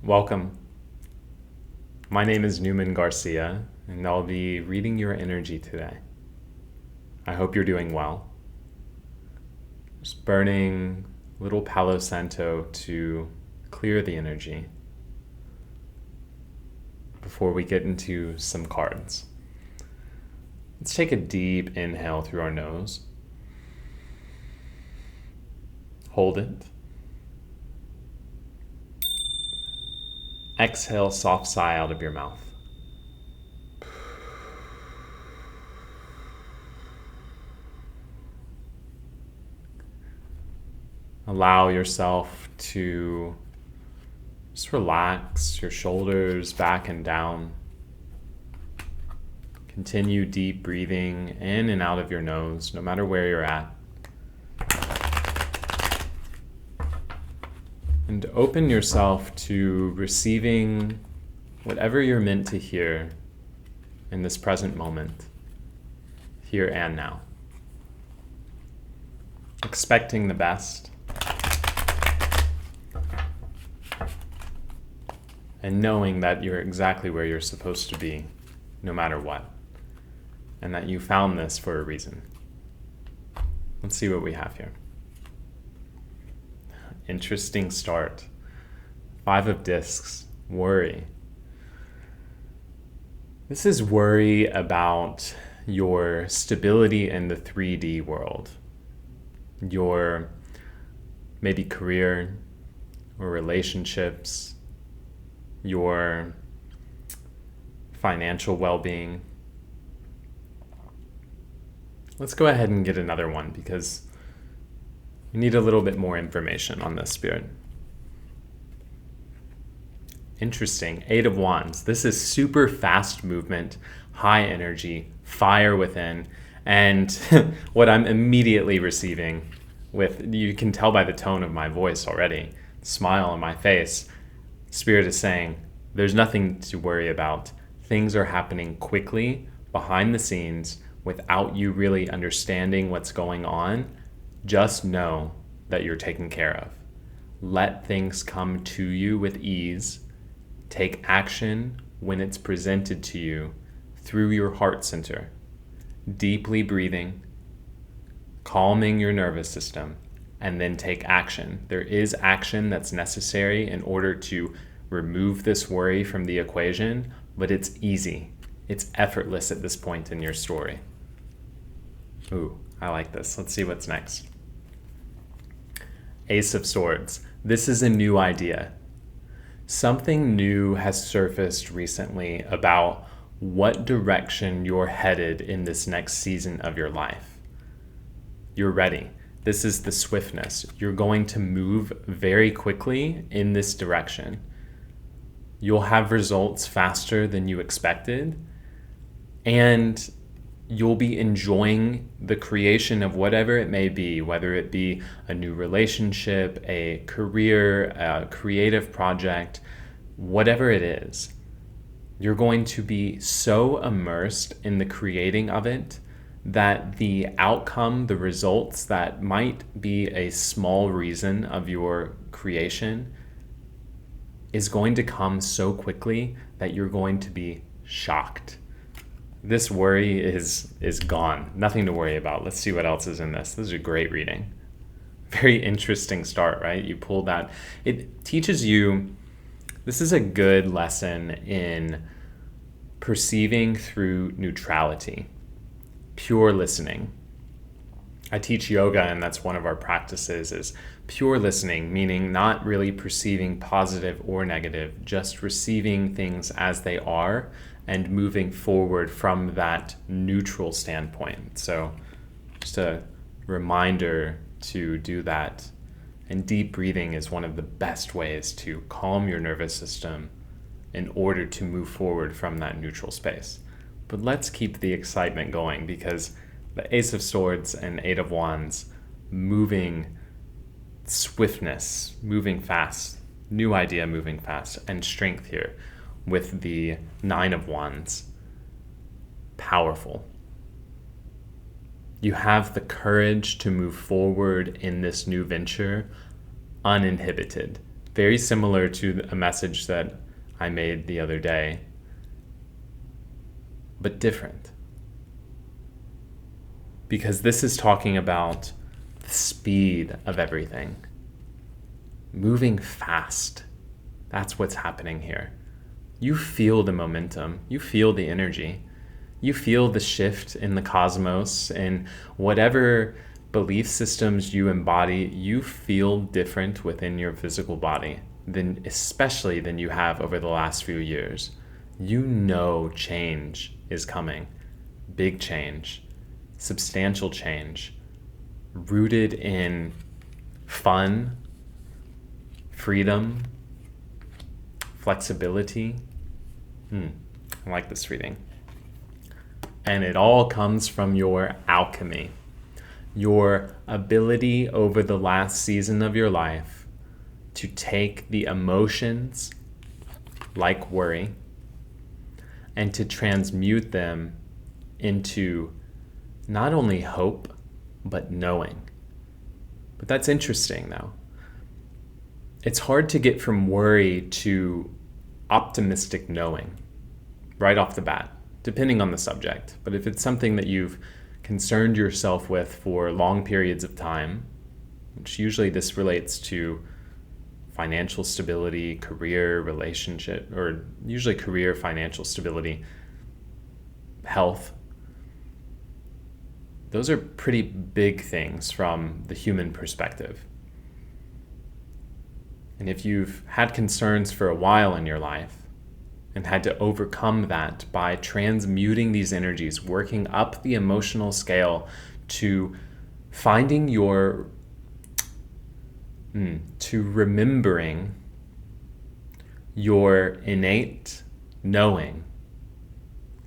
Welcome. My name is Newman García, and I'll be reading your energy today. I hope you're doing well. Just burning a little Palo Santo to clear the energy before we get into some cards. Let's take a deep inhale through our nose. Hold it. Exhale, soft sigh out of your mouth. Allow yourself to just relax your shoulders back and down. Continue deep breathing in and out of your nose, no matter where you're at. And open yourself to receiving whatever you're meant to hear in this present moment, here and now. Expecting the best and knowing that you're exactly where you're supposed to be, no matter what, and that you found this for a reason. Let's see what we have here. Interesting start. 5 of discs, worry. This is worry about your stability in the 3D world. Your maybe career or relationships, your financial well-being. Let's go ahead and get another one because we need a little bit more information on this, Spirit. Interesting. 8 of Wands. This is super fast movement, high energy, fire within. And what I'm immediately receiving you can tell by the tone of my voice already, smile on my face, Spirit is saying, there's nothing to worry about. Things are happening quickly behind the scenes without you really understanding what's going on. Just know that you're taken care of. Let things come to you with ease. Take action when it's presented to you through your heart center. Deeply breathing, calming your nervous system, and then take action. There is action that's necessary in order to remove this worry from the equation, but it's easy. It's effortless at this point in your story. Ooh, I like this. Let's see what's next. Ace of Swords. This is a new idea. Something new has surfaced recently about what direction you're headed in this next season of your life. You're ready. This is the swiftness. You're going to move very quickly in this direction. You'll have results faster than you expected, and you'll be enjoying the creation of whatever it may be, whether it be a new relationship, a career, a creative project, whatever it is. You're going to be so immersed in the creating of it that the outcome, the results that might be a small reason of your creation is going to come so quickly that you're going to be shocked. This worry is gone. Nothing to worry about. Let's see what else is in this. This is a great reading. Very interesting start, right? You pull that. It teaches you, this is a good lesson in perceiving through neutrality, pure listening. I teach yoga, and that's one of our practices, is pure listening, meaning not really perceiving positive or negative, just receiving things as they are and moving forward from that neutral standpoint. So just a reminder to do that. And deep breathing is one of the best ways to calm your nervous system in order to move forward from that neutral space. But let's keep the excitement going, because the Ace of Swords and 8 of Wands, moving swiftness, moving fast, new idea moving fast, and strength here with the 9 of Wands, powerful. You have the courage to move forward in this new venture uninhibited. very similar to a message that I made the other day, but different. Because this is talking about the speed of everything. Moving fast. That's what's happening here. You feel the momentum. You feel the energy. You feel the shift in the cosmos, and whatever belief systems you embody, you feel different within your physical body, especially than you have over the last few years. You know change is coming. Big change. Substantial change. Rooted in fun, freedom, flexibility. I like this reading. And it all comes from your alchemy, your ability over the last season of your life to take the emotions like worry and to transmute them into not only hope, but knowing. But that's interesting though. It's hard to get from worry to optimistic knowing right off the bat, depending on the subject. But if it's something that you've concerned yourself with for long periods of time, which usually this relates to financial stability, career, relationship, or usually career, financial stability, health, those are pretty big things from the human perspective. And if you've had concerns for a while in your life and had to overcome that by transmuting these energies, working up the emotional scale to finding to remembering your innate knowing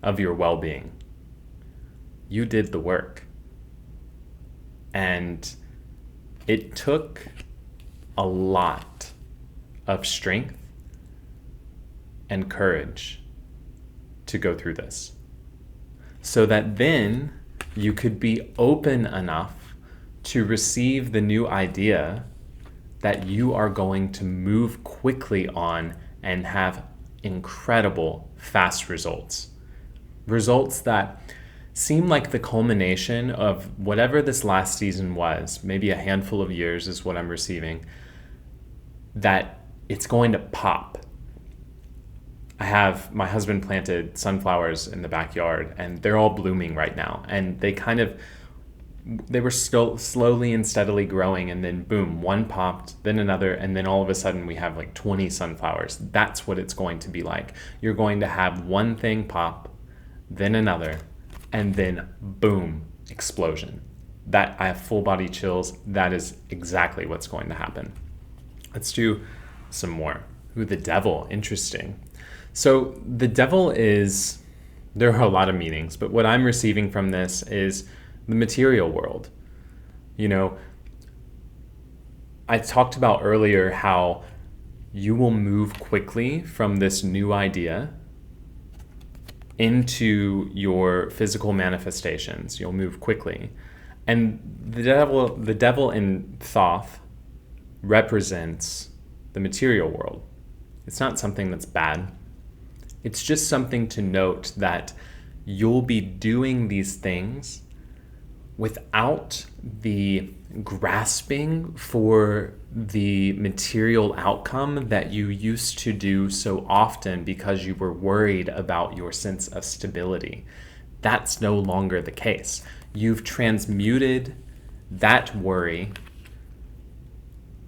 of your well-being, you did the work. And it took a lot of strength and courage to go through this, so that then you could be open enough to receive the new idea that you are going to move quickly on and have incredible fast results. Results that seem like the culmination of whatever this last season was, maybe a handful of years is what I'm receiving, that it's going to pop. My husband planted sunflowers in the backyard and they're all blooming right now. And they were still slowly and steadily growing, and then boom, one popped, then another, and then all of a sudden we have like 20 sunflowers. That's what it's going to be like. You're going to have one thing pop, then another, and then boom, explosion. That I have full body chills. That is exactly what's going to happen. Let's do some more. The devil, interesting. So the devil there are a lot of meanings, but what I'm receiving from this is the material world. I talked about earlier how you will move quickly from this new idea into your physical manifestations. You'll move quickly. And the devil in Thoth represents the material world. It's not something that's bad. It's just something to note that you'll be doing these things without the grasping for the material outcome that you used to do so often because you were worried about your sense of stability. That's no longer the case. You've transmuted that worry,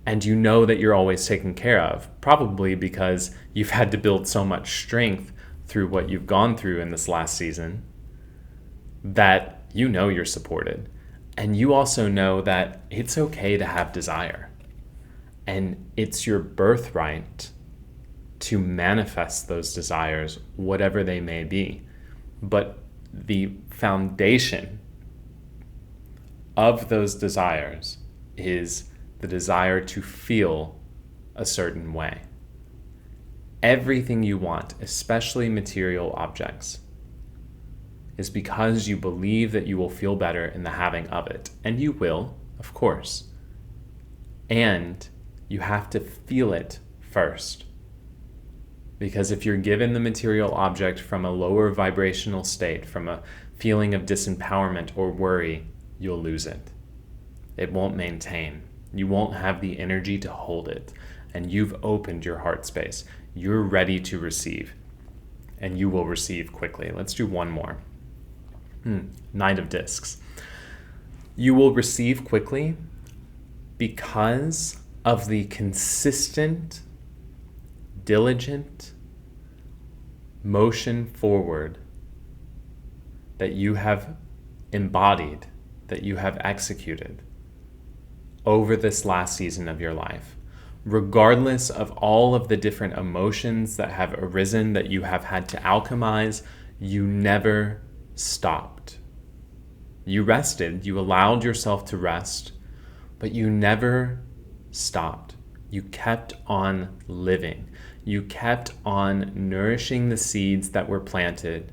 and you know that you're always taken care of, probably because you've had to build so much strength through what you've gone through in this last season that you know you're supported. And you also know that it's okay to have desire. And it's your birthright to manifest those desires, whatever they may be. But the foundation of those desires is the desire to feel a certain way. Everything you want, especially material objects, is because you believe that you will feel better in the having of it. And you will, of course. And you have to feel it first. Because if you're given the material object from a lower vibrational state, from a feeling of disempowerment or worry, you'll lose it. It won't maintain. You won't have the energy to hold it. And you've opened your heart space. You're ready to receive. And you will receive quickly. Let's do one more. Knight of Discs. You will receive quickly because of the consistent, diligent motion forward that you have embodied, that you have executed over this last season of your life. Regardless of all of the different emotions that have arisen that you have had to alchemize, you never stopped. You rested, you allowed yourself to rest, but you never stopped. You kept on living. You kept on nourishing the seeds that were planted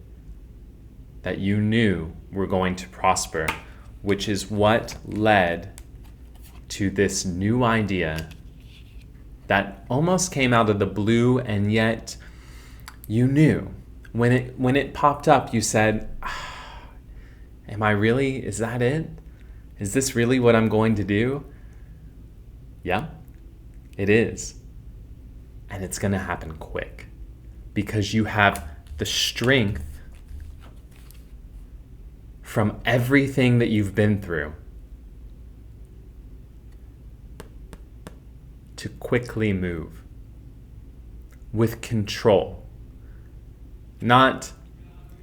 that you knew were going to prosper, which is what led to this new idea that almost came out of the blue, and yet you knew. When it popped up, you said, am I really, is that it? Is this really what I'm going to do? Yeah, it is. And it's going to happen quick because you have the strength from everything that you've been through to quickly move with control. Not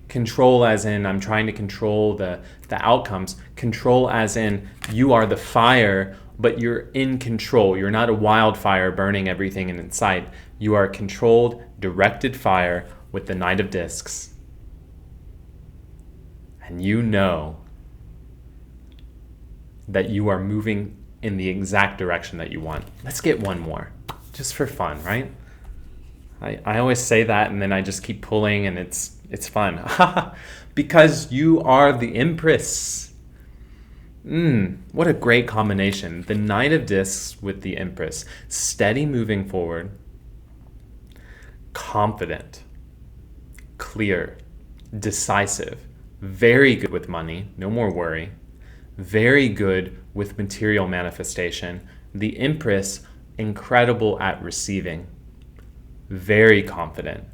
control as in I'm trying to control the outcomes. Control as in you are the fire, but you're in control. You're not a wildfire burning everything in its sight. You are controlled, directed fire with the Knight of Discs. And you know that you are moving in the exact direction that you want. Let's get one more, just for fun, right? I always say that and then I just keep pulling and it's fun. Because you are the Empress. What a great combination. The Knight of Discs with the Empress. Steady moving forward. Confident. Clear. Decisive. Very good with money. No more worry. Very good with material manifestation. The Empress, incredible at receiving. Very confident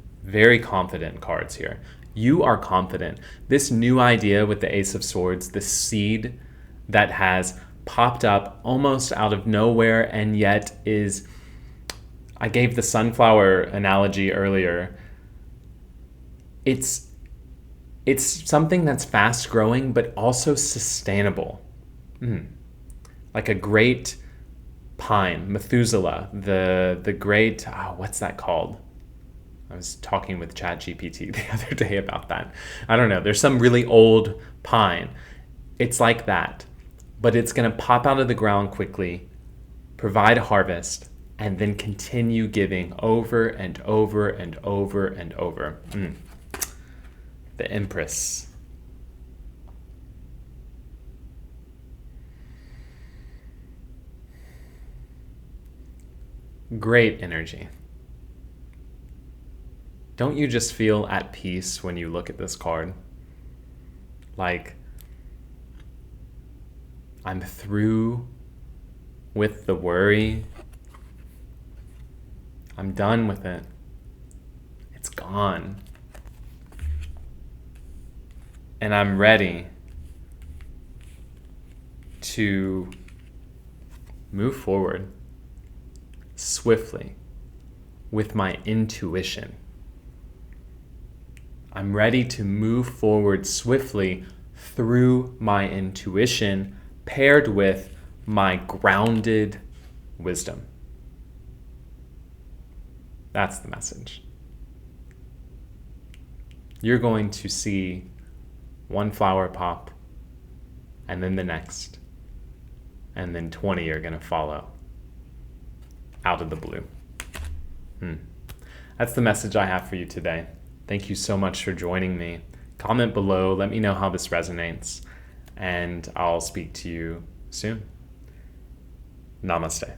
cards here. You are confident. This new idea with the Ace of Swords, the seed that has popped up almost out of nowhere and yet is, I gave the sunflower analogy earlier. It's something that's fast growing but also sustainable. Like a great pine, Methuselah, the great, what's that called? I was talking with ChatGPT the other day about that. I don't know. There's some really old pine. It's like that, but it's going to pop out of the ground quickly, provide a harvest, and then continue giving over and over and over and over. The Empress. Great energy. Don't you just feel at peace when you look at this card? Like, I'm through with the worry. I'm done with it. It's gone. And I'm ready to move forward swiftly with my intuition. I'm ready to move forward swiftly through my intuition paired with my grounded wisdom. That's the message. You're going to see one flower pop, and then the next, and then 20 are going to follow out of the blue. That's the message I have for you today. Thank you so much for joining me. Comment below, let me know how this resonates, and I'll speak to you soon. Namaste.